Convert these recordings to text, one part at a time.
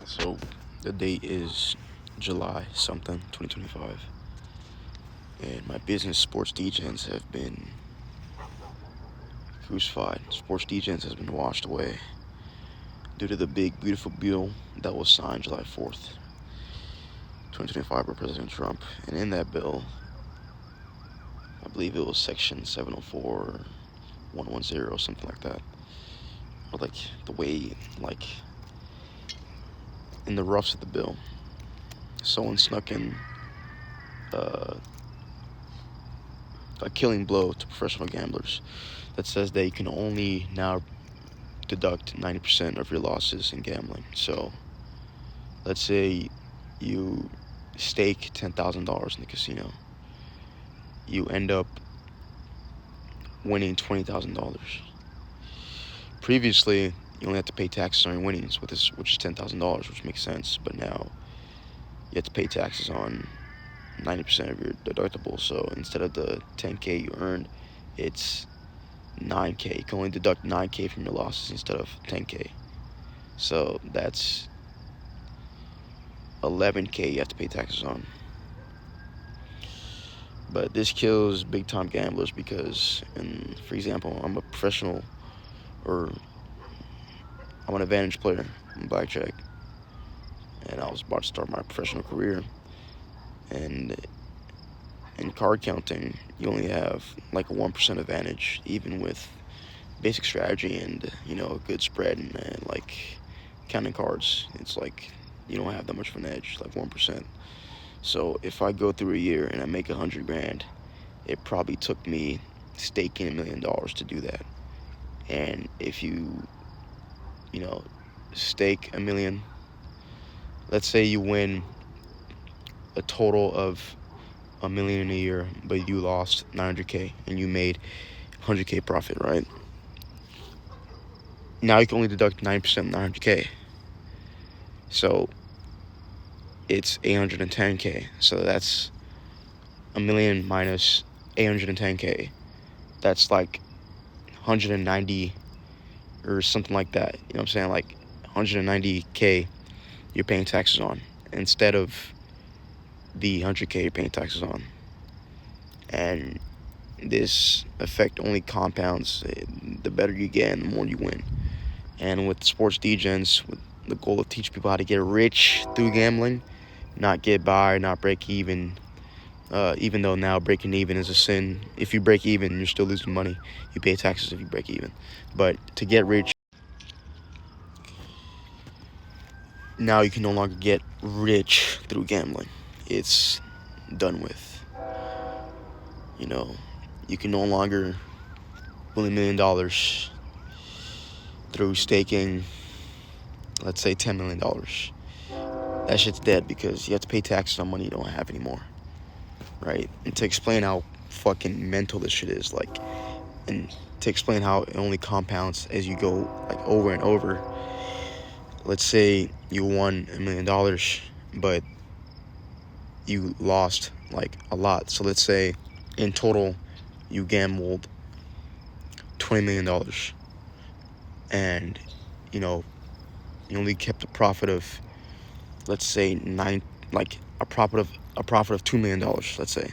So the date is July something, 2025, and my business SPORTSDEGENS have been crucified. SPORTSDEGENS has been washed away due to the big, beautiful bill that was signed July 4th, 2025 by President Trump. And in that bill, I believe it was section 704, 110, something like that. Or like the way, like in the roughs of the bill, someone snuck in a killing blow to professional gamblers that says that you can only now deduct 90% of your losses in gambling. So let's say you stake $10,000 in the casino. You end up winning $20,000. Previously, you only had to pay taxes on your winnings, which is $10,000, which makes sense. But now you have to pay taxes on 90% of your deductible. So instead of the 10K you earned, it's 9K. You can only deduct 9K from your losses instead of 10K. So that's 11K you have to pay taxes on. But this kills big time gamblers because, for example, I'm a professional, or I'm an advantage player in blackjack, and I was about to start my professional career. And in card counting, you only have like a 1% advantage, even with basic strategy and a good spread and like counting cards. It's like you don't have that much of an edge, like 1%. So if I go through a year and I make 100 grand, it probably took me staking $1 million to do that. And if you stake $1 million, let's say you win a total of $1 million in a year, but you lost 900K and you made 100K profit, right? Now you can only deduct 9% of 900K. So it's 810K. So that's $1 million minus 810K. That's like 190 or something like that. You know what I'm saying? Like 190K you're paying taxes on instead of the 100K you're paying taxes on. And this effect only compounds the better you get and the more you win. And with SPORTSDEGENS, with the goal of teaching people how to get rich through gambling, not get by, not break even. Even though now breaking even is a sin. If you break even, you're still losing money. You pay taxes if you break even. But to get rich, now you can no longer get rich through gambling. It's done with. You can no longer win $1 million through staking, let's say $10 million. That shit's dead because you have to pay taxes on money you don't have anymore. Right? And to explain how fucking mental this shit is, like, and to explain how it only compounds as you go, like, over and over. Let's say you won $1 million, but you lost, like, a lot. So let's say in total you gambled $20 million, and you only kept a profit of, let's say, a profit of $2 million, let's say,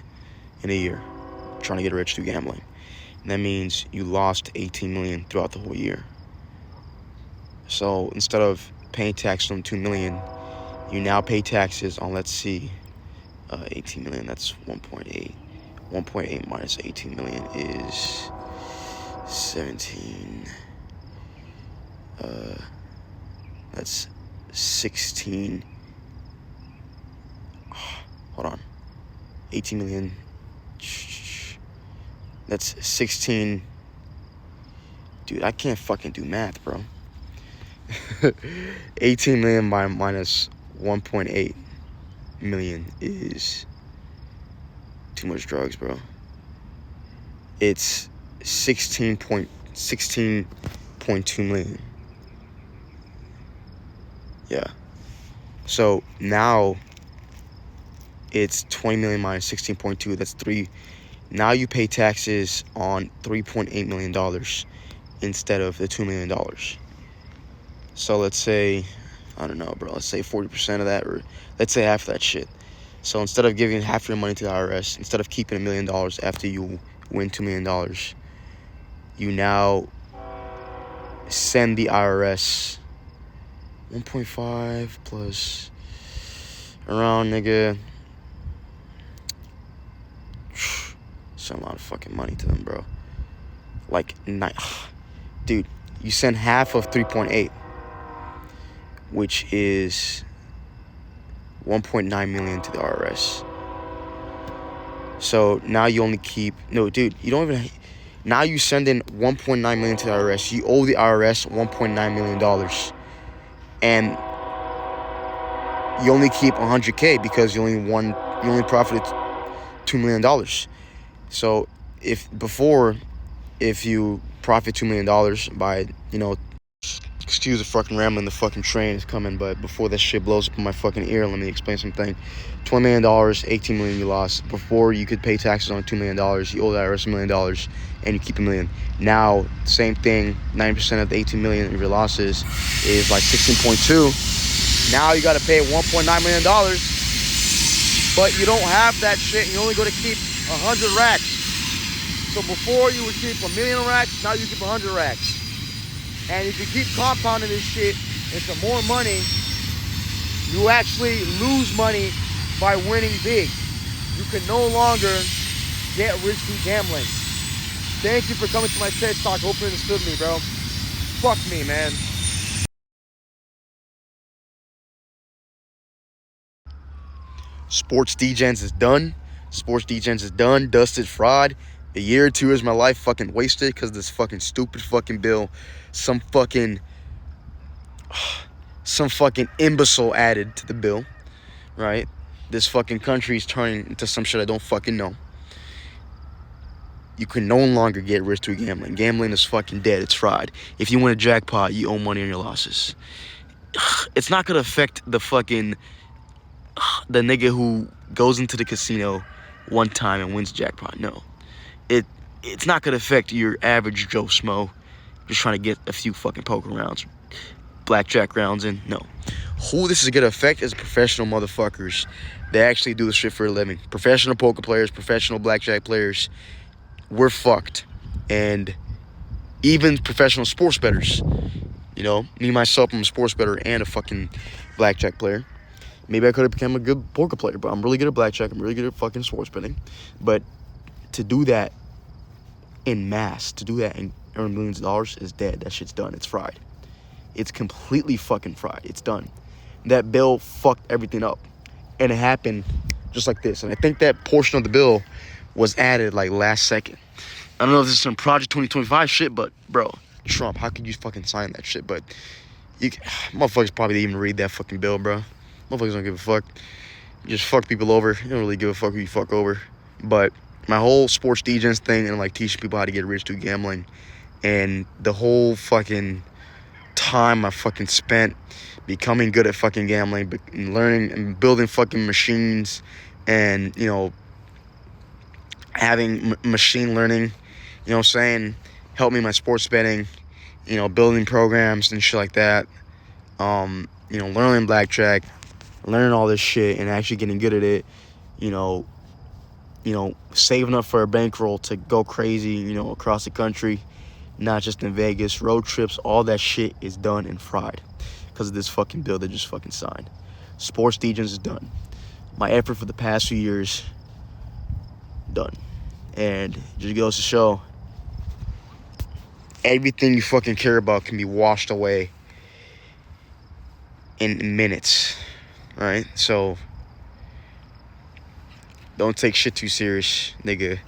in a year, trying to get rich through gambling. And that means you lost 18 million throughout the whole year. So instead of paying taxes on 2 million, you now pay taxes on, let's see, 18 million. That's 1.8. 1.8 minus 18 million is 17. That's 16. Hold on. 18 million. That's 16. Dude, I can't fucking do math, bro. 18 million minus 1.8 million is too much drugs, bro. It's 16.2 million. Yeah. So now it's 20 million minus 16.2. That's 3. Now you pay taxes on $3.8 million instead of the $2 million. So let's say I don't know, bro. Let's say 40% of that, or let's say half of that shit. So instead of giving half your money to the IRS, instead of keeping $1 million after you win $2 million, you now send the IRS 1.5 plus around, nigga. It's a lot of fucking money to them, bro. Like, dude, you send half of 3.8, which is 1.9 million to the IRS. So now you only keep, no, dude, you don't even, now you send in 1.9 million to the IRS. You owe the IRS $1.9 million. And you only keep 100K because you only profited $2 million. So if you profit $2 million by, excuse the fucking rambling, the fucking train is coming, but before that shit blows up in my fucking ear, let me explain something. $20 million, $18 million you lost. Before, you could pay taxes on $2 million, you owe the IRS $1 million, and you keep $1 million. Now, same thing, 90% of the $18 million of your losses is like 16.2. Now you gotta pay $1.9 million, but you don't have that shit, you only go to keep 100 racks. So before you would keep 1 million racks, now you keep 100 racks. And if you keep compounding this shit into more money, you actually lose money by winning big. You can no longer get rich through gambling. Thank you for coming to my TED Talk. Hope you understood me, bro. Fuck me, man. SPORTSDEGENS is done. SPORTSDEGENS is done. Dusted, fraud. A year or 2 years of my life fucking wasted because this fucking stupid fucking bill. Some fucking imbecile added to the bill, right? This fucking country is turning into some shit I don't fucking know. You can no longer get rich through gambling. Gambling is fucking dead. It's fried. If you win a jackpot, you owe money on your losses. It's not gonna affect the nigga who goes into the casino one time and wins jackpot. No. It's not gonna affect your average Joe Smo just trying to get a few fucking poker rounds, blackjack rounds in. No. Who this is gonna affect is professional motherfuckers that actually do this shit for a living. Professional poker players, professional blackjack players. We're fucked. And even professional sports bettors. Me, myself, I'm a sports bettor and a fucking blackjack player. Maybe I could have become a good poker player, but I'm really good at blackjack. I'm really good at fucking sports betting. But to do that in mass, to do that and earn millions of dollars is dead. That shit's done. It's fried. It's completely fucking fried. It's done. That bill fucked everything up. And it happened just like this. And I think that portion of the bill was added like last second. I don't know if this is some Project 2025 shit, but bro, Trump, how could you fucking sign that shit? But motherfuckers probably didn't even read that fucking bill, bro. Motherfuckers don't give a fuck. You just fuck people over. You don't really give a fuck who you fuck over. But my whole SPORTSDEGENS thing and like teaching people how to get rich through gambling and the whole fucking time I fucking spent becoming good at fucking gambling and learning and building fucking machines and, having machine learning, help me in my sports betting, building programs and shit like that. Learning blackjack, learning all this shit and actually getting good at it, saving up for a bankroll to go crazy, across the country, not just in Vegas, road trips, all that shit is done and fried because of this fucking bill they just fucking signed. SPORTSDEGENS is done. My effort for the past few years, done. And it just goes to show, everything you fucking care about can be washed away in minutes, right? So, don't take shit too serious, nigga.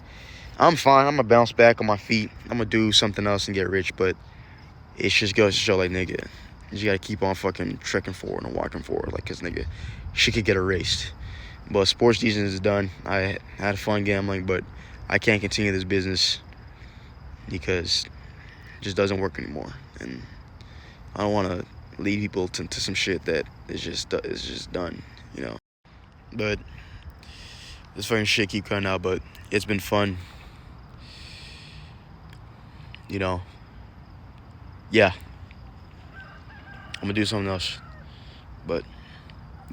I'm fine. I'm gonna bounce back on my feet. I'm gonna do something else and get rich, but it just goes to show, like, nigga, you just gotta keep on fucking trekking forward and walking forward, like, cause, nigga, shit could get erased. But SPORTSDEGENS is done. I had fun gambling, but I can't continue this business because it just doesn't work anymore. And I don't want to lead people to some shit that is just done, But this fucking shit keep coming out, but it's been fun. Yeah. I'm gonna do something else. but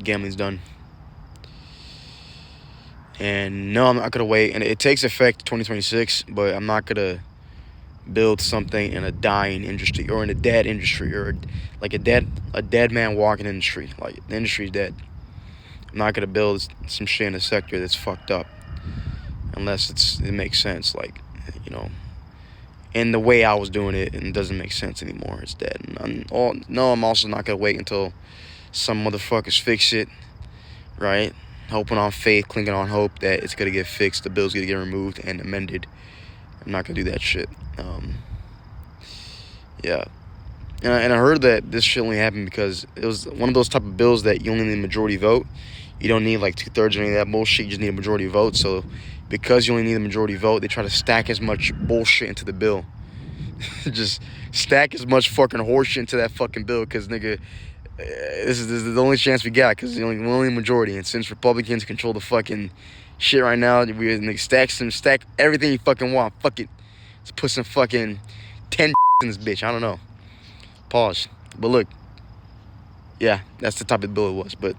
gambling's done. And no, I'm not gonna wait. And it takes effect 2026, but I'm not gonna build something in a dying industry or in a dead industry or like a dead man walking industry. Like the industry's dead. I'm not gonna build some shit in a sector that's fucked up unless it makes sense. Like, you know, and the way I was doing it, and it doesn't make sense anymore. It's dead. And I'm also not gonna wait until some motherfuckers fix it, right? Hoping on faith, clinging on hope that it's gonna get fixed, the bill's gonna get removed and amended. I'm not gonna do that shit. Yeah. And I heard that this shit only happened because it was one of those type of bills that you only need a majority vote. You don't need like 2/3 or any of that bullshit. You just need a majority vote. So because you only need a majority vote, they try to stack as much bullshit into the bill. Just stack as much fucking horseshit into that fucking bill, because nigga, this is the only chance we got, because we're only a majority. And since Republicans control the fucking shit right now, we stack everything you fucking want. Fuck it. Let's put some fucking 10 in this bitch. I don't know. Pause. But look, yeah, that's the type of bill it was. But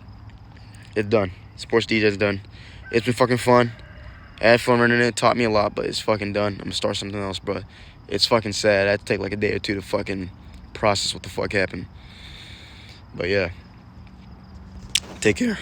it's done. Sports DJ's done. It's been fucking fun. I had fun running it. Taught me a lot, but it's fucking done. I'm gonna start something else, bro. It's fucking sad. I had to take like a day or two to fucking process what the fuck happened. But yeah. Take care.